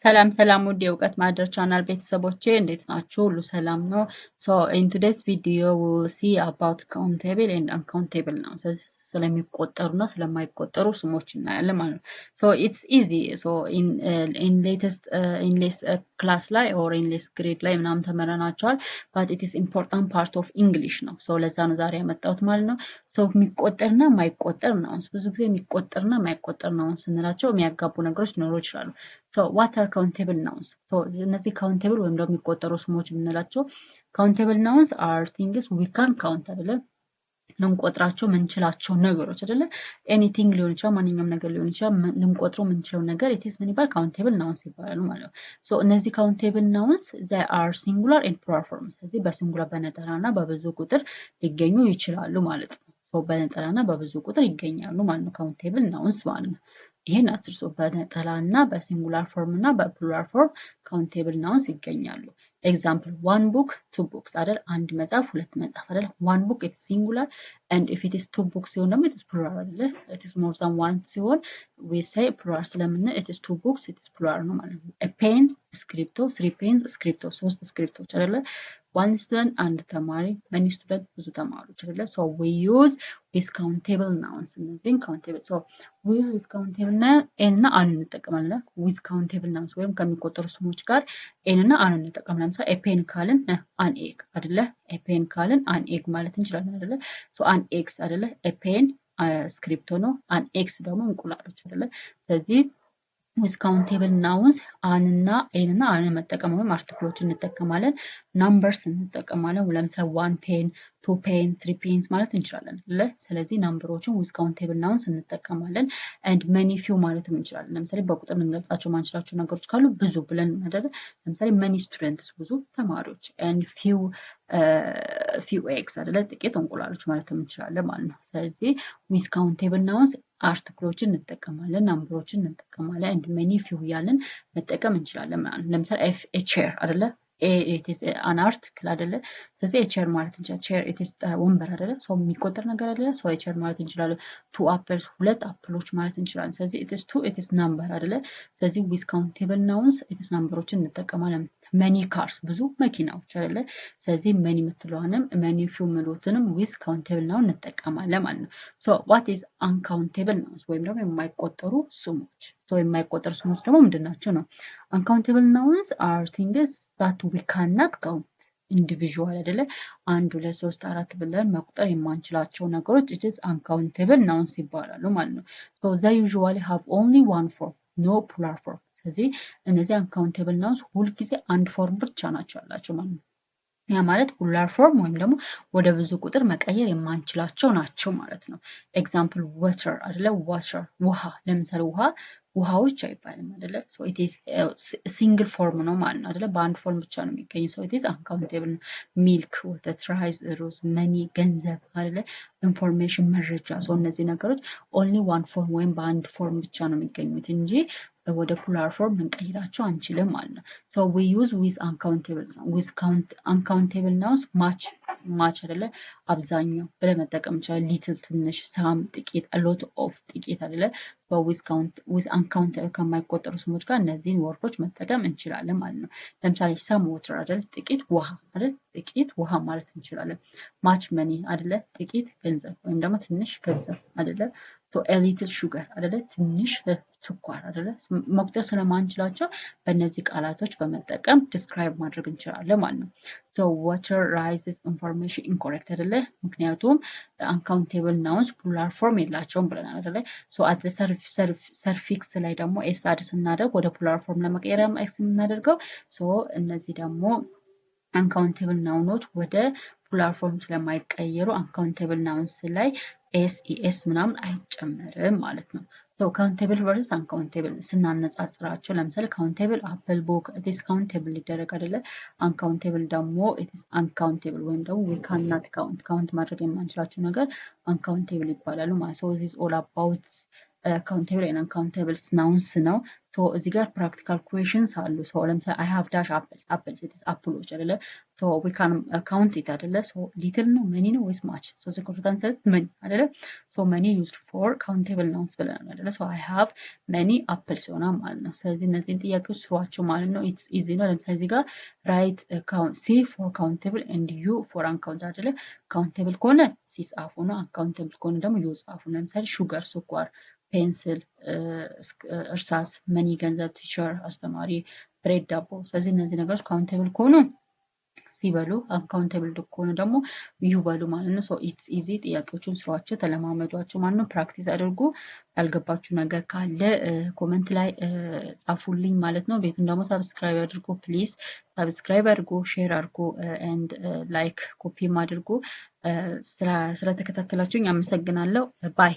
ሰላም ሰላም ውድ የእውቀት ማህደር ቻናል ቤተሰቦቼ እንዴት ናችሁ? ሁሉ ሰላም ነው? So in today's video we will see about countable and uncountable nouns. ስለሚቆጠሩና ስለማይቆጠሩ ስሞች እናያለን ማለት ነው። So it's easy. So in this class ላይ or in this grade ላይ ምናምን ተመረናቸዋል, but it is important part of English ነው. So ለዛ ነው ዛሬ ያመጣሁት ማለት ነው። So የሚቆጠርና የማይቆጠር nouns ብዙ ጊዜ የሚቆጠርና የማይቆጠር nouns ስንላቸው የሚያጋቡ ነገሮች ሊኖሩ ይችላሉ። So what are countable nouns? So እነዚህ countable ወይም ደግሞ የሚቆጠሩ ስሞች የምንላቸው countable nouns are things we can count አይደለ? ልንቆጥራቸው ምንችላቸው ነገሮች አይደለ? anything ሊሆን ይችላል፣ ማንኛውም ነገር ሊሆን ይችላል፣ ልንቆጥረው ምንችለው ነገር it is ምን ይባላል? countable nouns ይባላሉ ማለት ነው። So እነዚህ countable nouns they are singular and plural forms። ስለዚህ በሲንጉላር በነጠላና በብዙ ቁጥር ሊገኙ ይችላሉ ማለት ነው። So በነጠላና በብዙ ቁጥር ይገኛሉ ማለት ነው countable nouns ማለት ነው። ይሄን አትርሱ። በነጠላና በሲንጉላር ፎርም እና በፕሉራል ፎርም ካውንቴብል ናውንስ ይገኛሉ። ኤግዛምፕል one book, two books አይደል? አንድ መጽሐፍ፣ ሁለት መጽሐፍ አይደል? one book it's singular and if it is two books ሲሆን ደግሞ it is plural አይደል? it is more than one ሲሆን we say plural ስለምን it is two books it is plural ነው ማለት ነው። a pen ስክሪፕቶ፣ three pens ስክሪፕቶ፣ ሶስት ስክሪፕቶች አይደል? one student አንድ ተማሪ፣ many students ብዙ ተማሪዎች አይደል? so we use with countable nouns እነዚህን countable so we use with countable noun እና አን እንጠቀማለን። with countable nouns ወይም ከሚቆጠሩ ስሞች ጋር ኤን እና አን እንጠቀማለን። ለምሳሌ a pen ካልን an egg አይደለ? a pen ካልን an egg ማለት እንችላለን አይደለ? so an eggs አይደለ? a pen ስክሪፕቶ ነው። an eggs ደግሞ እንቁላሎች አይደለ? ስለዚህ with countable nouns አንና ኤንና አን መጠቀም ወይም አርቲክሎችን እንጠቀማለን። numbers እንጠቀማለን። ለምሳሌ one pen, two pen, three pens ማለት እንችላለን አይደለ? ስለዚህ ናምበሮችን with countable nouns እንጠቀማለን and many few ማለት እንችላለን። ለምሳሌ በቁጥር ልንገልጻቸው ማንችላቸው ነገሮች ካሉ ብዙ ብለን አይደለ? ለምሳሌ many students ብዙ ተማሪዎች and few eggs አይደለ? ጥቂት እንቁላሎች ማለት እንችላለን ማለት ነው። ስለዚህ with countable nouns አርቲክሎችን እንጠቀማለን፣ ናምበሮችን እንጠቀማለን and many few ያለን መጠቀም እንችላለን ማለት ነው። ለምሳሌ a chair አይደለ? it is an article አይደለ? ስለዚህ a chair ማለት እንችላለን። chair it is ወንበር አይደለ? ሰው የሚቆጠር ነገር አይደለ? ሰው a chair ማለት እንችላለን። two apples ሁለት አፕሎች ማለት እንችላለን። ስለዚህ it is two it is number አይደለ? ስለዚህ with countable nouns it is ናምበሮችን እንጠቀማለን። many cars ብዙ መኪናዎች አይደለ? ስለዚህ many የምትለዋንም many few ምሎትንም with countable noun እንጠቀማለን ማለት ነው። so what is uncountable nouns ወይም ደግሞ የማይቆጠሩ ስሞች? so የማይቆጠሩ ስሞች ደግሞ ምንድናቸው ነው? uncountable nouns are things that we cannot count individual አይደለ? አንድ ሁለት ሶስት አራት ብለን መቁጠር የማንችላቸው ነገሮች it is uncountable nouns ይባላሉ ማለት ነው። so they usually have only one form, no plural form። ስለዚህ እነዚህ uncountable nouns ሁልጊዜ አንድ ፎርም ብቻ ናቸው ያላቸው ማለት ነው። ያ ማለት ፕሉራል ፎርም ወይም ደግሞ ወደ ብዙ ቁጥር መቀየር የማንችላቸው ናቸው ማለት ነው። ኤግዛምፕል water አይደለ? water ውሃ። ለምሳሌ ውሃዎች አይባልም አይደለ? so it is ሲንግል ፎርም ነው ማለት ነው አይደለ? በአንድ ፎርም ብቻ ነው የሚገኙ so it is uncountable። ሚልክ፣ ወተት፣ ራይስ፣ ሩዝ፣ መኒ ገንዘብ አይደለ? ኢንፎርሜሽን መረጃ። so እነዚህ ነገሮች only one form ወይም በአንድ ፎርም ብቻ ነው የሚገኙት እንጂ ወደ ፕሉራል ፎርም ልንቀይራቸው አንችልም ማለት ነው። so we use with uncountable nouns much አይደለ? አብዛኛው ብለን መጠቀም እንችላለን። little ትንሽ፣ some ጥቂት፣ a lot of ጥቂት አይደለ? so with uncountable ከማይቆጠሩ ስሞች ጋር እነዚህን ወርዶች መጠቀም እንችላለን ማለት ነው። ለምሳሌ some water አይደለ? ጥቂት ውሃ አይደለ? ጥቂት ውሃ ማለት እንችላለን። much money አይደለ? ጥቂት ገንዘብ ወይም ደግሞ ትንሽ ገንዘብ አይደለ? so a little sugar አይደለ? ትንሽ ስኳር አይደለ? መቁጠር ስለማንችላቸው በእነዚህ ቃላቶች በመጠቀም ዲስክራይብ ማድረግ እንችላለን ማለት ነው። so water, rice information incorrect አይደለ? ምክንያቱም uncountable nouns plural form የላቸውም ብለናል አይደለ? so at the suffix ላይ ደግሞ s አድ ስናደርግ ወደ plural form ለመቀየር s የምናደርገው so እነዚህ ደግሞ uncountable nouns ወደ plural form ስለማይቀየሩ uncountable nouns ላይ es ምናምን አይጨመርም ማለት ነው። so countable versus uncountable ስናነጻጽራቸው ለምሳሌ countable apple book it is countable ሊደረግ አይደለ? uncountable ደግሞ it is uncountable ወይም ደግሞ we cannot count ማድረግ የማንችላቸው ነገር uncountable ይባላሉ ማለት ነው። so this is all about countable and uncountable nouns ነው። ሶ እዚህ ጋር ፕራክቲካል ኩዌሽንስ አሉ። ሶ ለምሳሌ አይ ሃቭ ዳሽ apples it is apples አይደለ? ሶ we can count it አይደለ? ሶ ሊትል ነው መኒ ነው ወይስ ማች? ሶ the correct answer መኒ አይደለ? ሶ መኒ used for countable nouns ብለናል አይደለ? ሶ I have many apples ይሆናል ማለት ነው። ስለዚህ እነዚህን ጥያቄዎች ስሯቸው ማለት ነው። ኢትስ ኢዚ ነው። ለምሳሌ እዚህ ጋር ራይት ካውንት ሲ ፎር ካውንቴብል ኤንድ ዩ ፎር አንካውንት አይደለ? ካውንቴብል ከሆነ ሲ ጻፉ ነው። አንካውንቴብል ከሆነ ደግሞ ዩ ጻፉ። ለምሳሌ ሹገር ስኳር፣ ፔንስል እርሳስ፣ መኒ ገንዘብ፣ ቲቸር አስተማሪ፣ ብሬድ ዳቦ። ስለዚህ እነዚህ ነገሮች ካውንቴብል ከሆኑ ሲበሉ፣ አንካውንቴብል ከሆኑ ደግሞ ዩ በሉ ማለት ነው። ሶ ኢትስ ኢዚ። ጥያቄዎቹን ስሯቸው፣ ተለማመዷቸው ማለት ነው። ፕራክቲስ አድርጉ። ያልገባችሁ ነገር ካለ ኮመንት ላይ ጻፉልኝ ማለት ነው። ቤቱን ደግሞ ሰብስክራይብ አድርጉ ፕሊዝ። ሰብስክራይብ አድርጉ፣ ሼር አድርጉ ኤንድ ላይክ ኮፒም አድርጉ። ስለተከታተላችሁኝ አመሰግናለሁ። ባይ